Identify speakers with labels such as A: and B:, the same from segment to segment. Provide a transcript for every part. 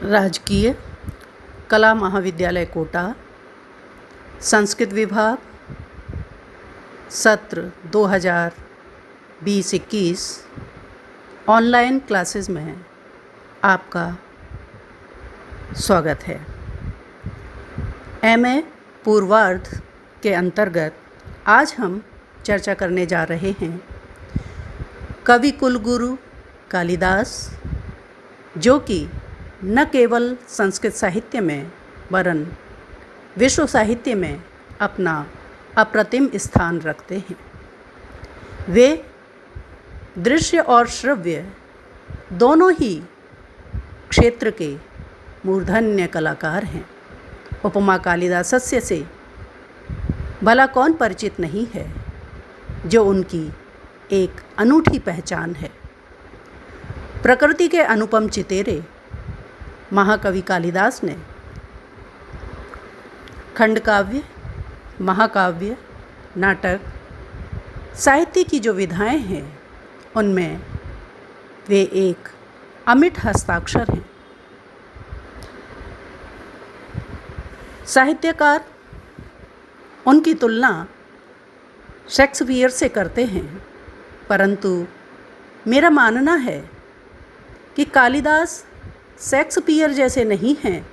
A: राजकीय कला महाविद्यालय कोटा, संस्कृत विभाग, सत्र 2020-21 ऑनलाइन क्लासेस में आपका स्वागत है। एमए पूर्वार्ध के अंतर्गत आज हम चर्चा करने जा रहे हैं कवि कुलगुरु कालिदास, जो कि न केवल संस्कृत साहित्य में वरन विश्व साहित्य में अपना अप्रतिम स्थान रखते हैं। वे दृश्य और श्रव्य दोनों ही क्षेत्र के मूर्धन्य कलाकार हैं। उपमा कालिदासस्य से भला कौन परिचित नहीं है, जो उनकी एक अनूठी पहचान है। प्रकृति के अनुपम चितेरे महाकवि कालिदास ने खंडकाव्य, महाकाव्य, नाटक, साहित्य की जो विधाएं हैं, उनमें वे एक अमिट हस्ताक्षर हैं। साहित्यकार उनकी तुलना शेक्सपियर से करते हैं, परंतु मेरा मानना है कि कालिदास शेक्सपियर जैसे नहीं हैं,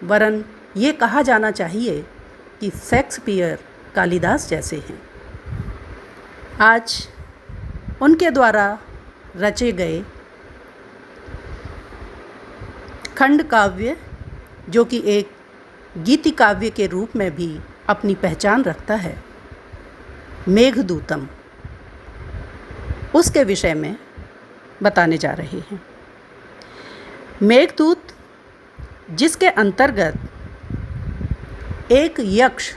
A: वरन ये कहा जाना चाहिए कि शेक्सपियर कालिदास जैसे हैं। आज उनके द्वारा रचे गए खंड काव्य, जो कि एक गीति काव्य के रूप में भी अपनी पहचान रखता है, मेघदूतम, उसके विषय में बताने जा रहे हैं। मेघदूत, जिसके अंतर्गत एक यक्ष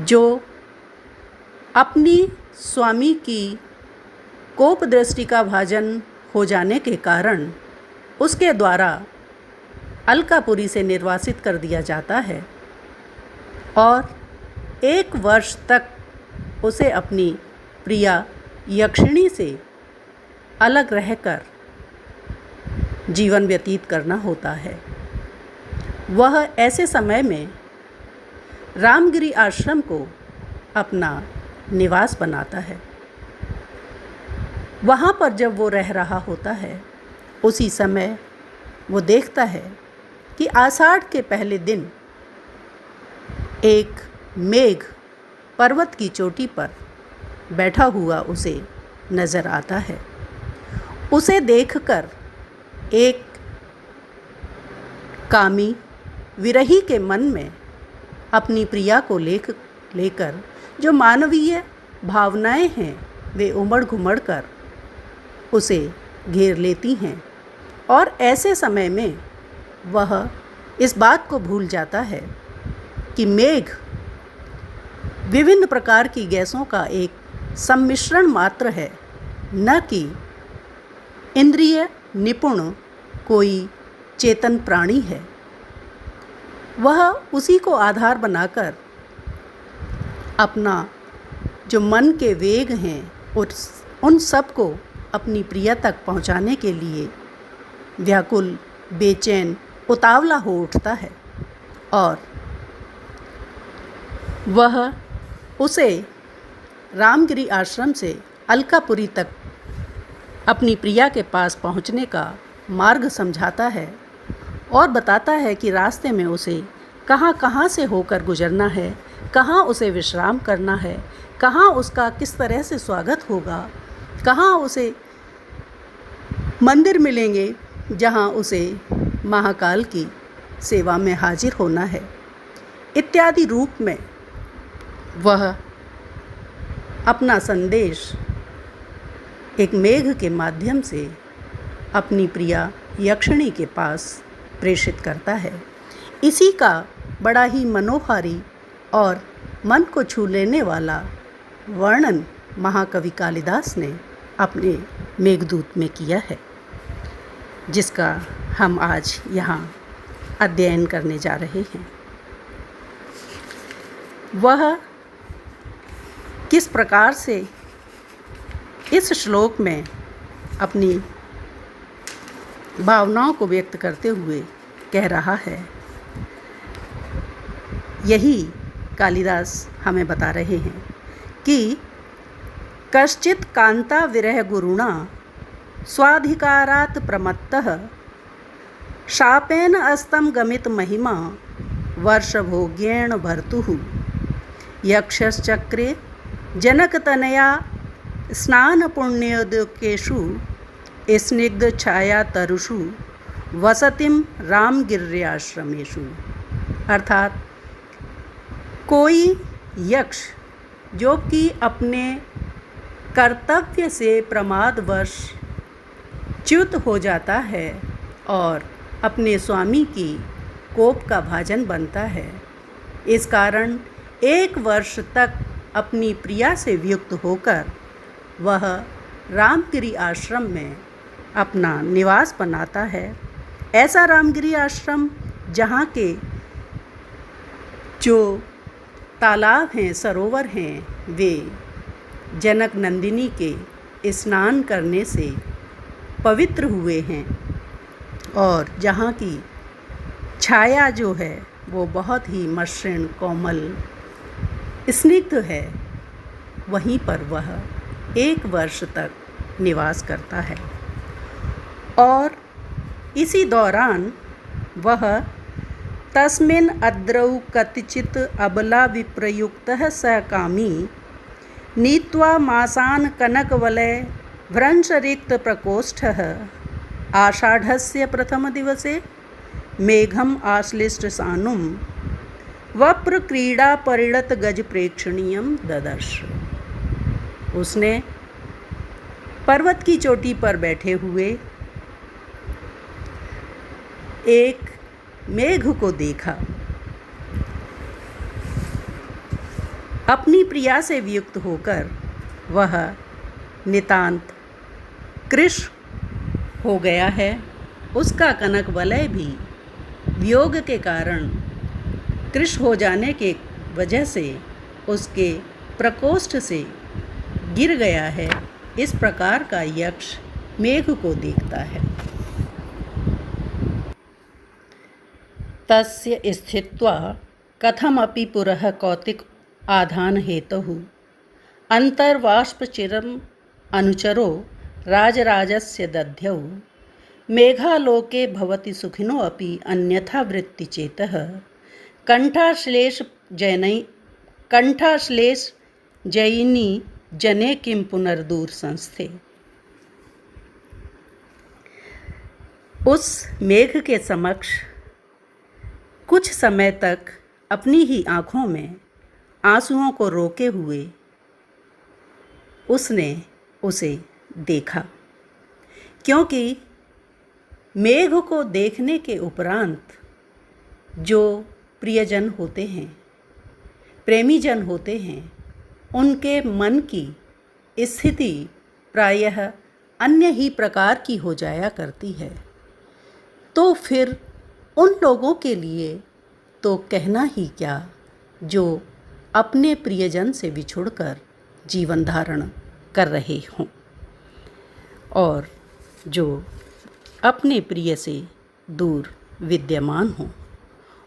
A: जो अपनी स्वामी की कोप दृष्टि का भाजन हो जाने के कारण उसके द्वारा अलकापुरी से निर्वासित कर दिया जाता है और 1 वर्ष तक उसे अपनी प्रिया यक्षिणी से अलग रहकर जीवन व्यतीत करना होता है। वह ऐसे समय में रामगिरी आश्रम को अपना निवास बनाता है। वहाँ पर जब वो रह रहा होता है, उसी समय वो देखता है कि आषाढ़ के पहले दिन एक मेघ पर्वत की चोटी पर बैठा हुआ उसे नज़र आता है। उसे देखकर एक कामी विरही के मन में अपनी प्रिया को लेकर जो मानवीय भावनाएं हैं, वे उमड़ घुमड़ कर उसे घेर लेती हैं और ऐसे समय में वह इस बात को भूल जाता है कि मेघ विभिन्न प्रकार की गैसों का एक सम्मिश्रण मात्र है, न कि इंद्रिय निपुण कोई चेतन प्राणी है। वह उसी को आधार बनाकर अपना जो मन के वेग हैं, उन सब को अपनी प्रिया तक पहुंचाने के लिए व्याकुल, बेचैन, उतावला हो उठता है और वह उसे रामगिरी आश्रम से अलकापुरी तक अपनी प्रिया के पास पहुंचने का मार्ग समझाता है और बताता है कि रास्ते में उसे कहाँ कहाँ से होकर गुजरना है, कहाँ उसे विश्राम करना है, कहाँ उसका किस तरह से स्वागत होगा, कहाँ उसे मंदिर मिलेंगे जहाँ उसे महाकाल की सेवा में हाजिर होना है, इत्यादि रूप में वह अपना संदेश एक मेघ के माध्यम से अपनी प्रिया यक्षिणी के पास प्रेषित करता है। इसी का बड़ा ही मनोहारी और मन को छू लेने वाला वर्णन महाकवि कालिदास ने अपने मेघदूत में किया है, जिसका हम आज यहाँ अध्ययन करने जा रहे हैं। वह किस प्रकार से इस श्लोक में अपनी भावनाओं को व्यक्त करते हुए कह रहा है। यही कालिदास हमें बता रहे हैं कि कश्चित् कांता विरह गुरुणा स्वाधिकारात् प्रमत्तः शापेन अस्तं गमित महिमा वर्षभोग्येण भर्तुः यक्षश्चक्रे जनकतनया स्नानपुण्योदकेषु स्निग्धछायातरुषु वसतिं रामगिर्याश्रमेषु। अर्थात कोई यक्ष जो कि अपने कर्तव्य से प्रमादवश च्युत हो जाता है और अपने स्वामी की कोप का भाजन बनता है, इस कारण 1 वर्ष तक अपनी प्रिया से वियुक्त होकर वह रामगिरी आश्रम में अपना निवास बनाता है। ऐसा रामगिरी आश्रम जहाँ के जो तालाब हैं, सरोवर हैं, वे जनक नंदिनी के स्नान करने से पवित्र हुए हैं और जहाँ की छाया जो है वो बहुत ही मसृण, कोमल, स्निग्ध है, वहीं पर वह 1 वर्ष तक निवास करता है। और इसी दौरान वह तस्मिन् अद्रौ कतिचित् अबला विप्रयुक्तः स कामी नीत्वा मासान् कनकवलय भ्रंशरिक्त प्रकोष्ठः आषाढ़स्य प्रथमदिवसे मेघम् आश्लिष्ट सानुं वप्र क्रीड़ा परिणत गज प्रेक्षणीयम ददर्श। उसने पर्वत की चोटी पर बैठे हुए एक मेघ को देखा। अपनी प्रिया से वियुक्त होकर वह नितांत कृश हो गया है। उसका कनक वलय भी वियोग के कारण कृश हो जाने के वजह से उसके प्रकोष्ठ से गिर गया है। इस प्रकार का यक्ष मेघ को देखता है। तस्य स्थित्वा कथमपि पुरः कौतिक आधान हेतुः अंतर्वाष्पचिरम् अनुचरो राजराजस्य दध्यौ मेघालोके भवति सुखिनो अपि अन्यथा वृत्तिचेतः कंठाश्लेष जयिनी जने किं पुनर्दूर संस्थे। उस मेघ के समक्ष कुछ समय तक अपनी ही आँखों में आंसुओं को रोके हुए उसने उसे देखा, क्योंकि मेघ को देखने के उपरांत जो प्रियजन होते हैं, प्रेमीजन होते हैं, उनके मन की स्थिति प्रायः अन्य ही प्रकार की हो जाया करती है। तो फिर उन लोगों के लिए तो कहना ही क्या जो अपने प्रियजन से बिछुड़कर जीवन धारण कर रहे हों और जो अपने प्रिय से दूर विद्यमान हों।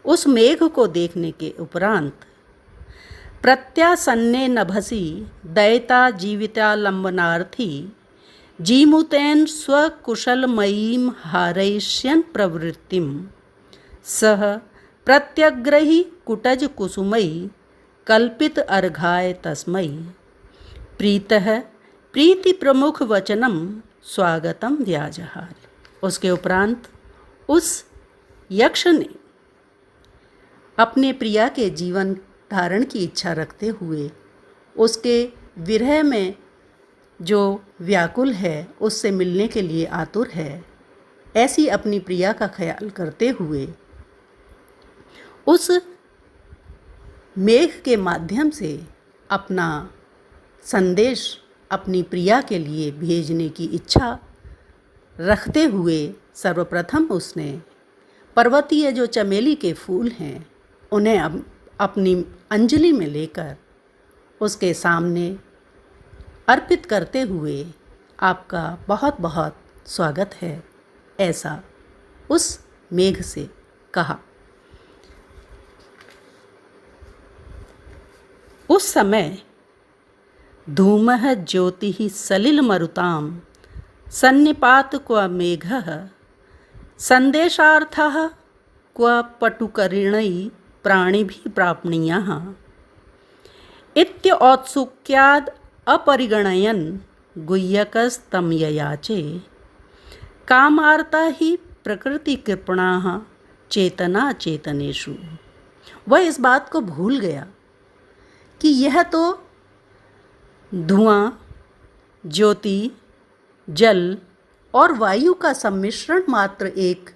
A: उस मेघ को देखने के उपरांत प्रत्यासन्ने नभसि दयिता जीवितालंबनार्थी जीमुतेन स्वकुशलमयीं हारयिष्यन् प्रवृत्तिं सह प्रत्यग्रही कुटज कुसुमयी कल्पित अर्घाय तस्मै प्रीतः प्रीति प्रमुख वचनम स्वागतम व्याजहार। उसके उपरांत उस यक्ष ने अपने प्रिया के जीवन धारण की इच्छा रखते हुए उसके विरह में जो व्याकुल है, उससे मिलने के लिए आतुर है, ऐसी अपनी प्रिया का ख्याल करते हुए उस मेघ के माध्यम से अपना संदेश अपनी प्रिया के लिए भेजने की इच्छा रखते हुए सर्वप्रथम उसने पर्वतीय जो चमेली के फूल हैं उन्हें अपनी अंजलि में लेकर उसके सामने अर्पित करते हुए आपका बहुत बहुत स्वागत है, ऐसा उस मेघ से कहा। उस समय धूमः ज्योतिः सलिलमरुतां सन्निपात क्व मेघः संदेशार्थः क्व पटुकरिणै प्राणिभिः प्रापणीयः इत्यौत्सुक्याद् अपरिगणयन् गुह्यकस्तं ययाचे कामार्ता हि प्रकृतिकृपणाः चेतना चेतनेषु। वह इस बात को भूल गया कि यह तो धुआं, ज्योति, जल और वायु का सम्मिश्रण मात्र एक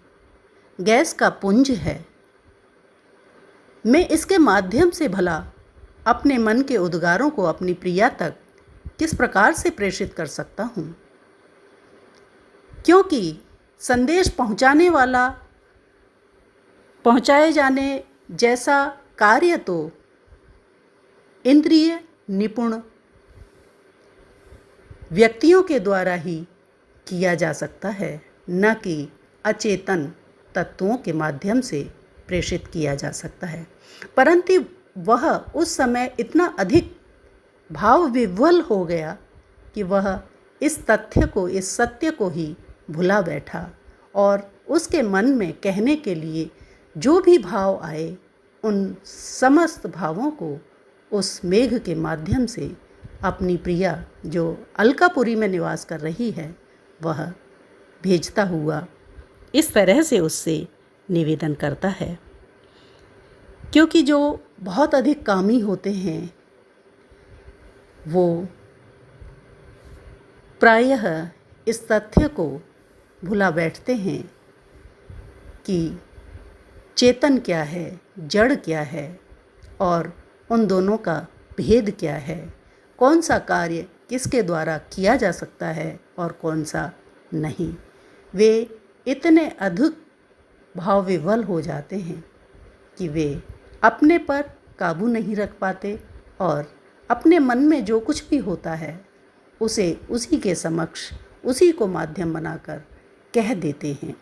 A: गैस का पुंज है। मैं इसके माध्यम से भला अपने मन के उद्गारों को अपनी प्रिया तक किस प्रकार से प्रेषित कर सकता हूँ, क्योंकि संदेश पहुँचाए जाने जैसा कार्य तो इंद्रिय निपुण व्यक्तियों के द्वारा ही किया जा सकता है, न कि अचेतन तत्वों के माध्यम से प्रेषित किया जा सकता है। परंतु वह उस समय इतना अधिक भाव विह्वल हो गया कि वह इस तथ्य को, इस सत्य को ही भुला बैठा और उसके मन में कहने के लिए जो भी भाव आए उन समस्त भावों को उस मेघ के माध्यम से अपनी प्रिया जो अलकापुरी में निवास कर रही है वह भेजता हुआ इस तरह से उससे निवेदन करता है। क्योंकि जो बहुत अधिक कामी होते हैं वो प्रायः इस तथ्य को भुला बैठते हैं कि चेतन क्या है, जड़ क्या है और उन दोनों का भेद क्या है, कौन सा कार्य किसके द्वारा किया जा सकता है और कौन सा नहीं। वे इतने अधिक भाव विह्वल हो जाते हैं कि वे अपने पर काबू नहीं रख पाते और अपने मन में जो कुछ भी होता है उसे उसी के समक्ष, उसी को माध्यम बनाकर कह देते हैं।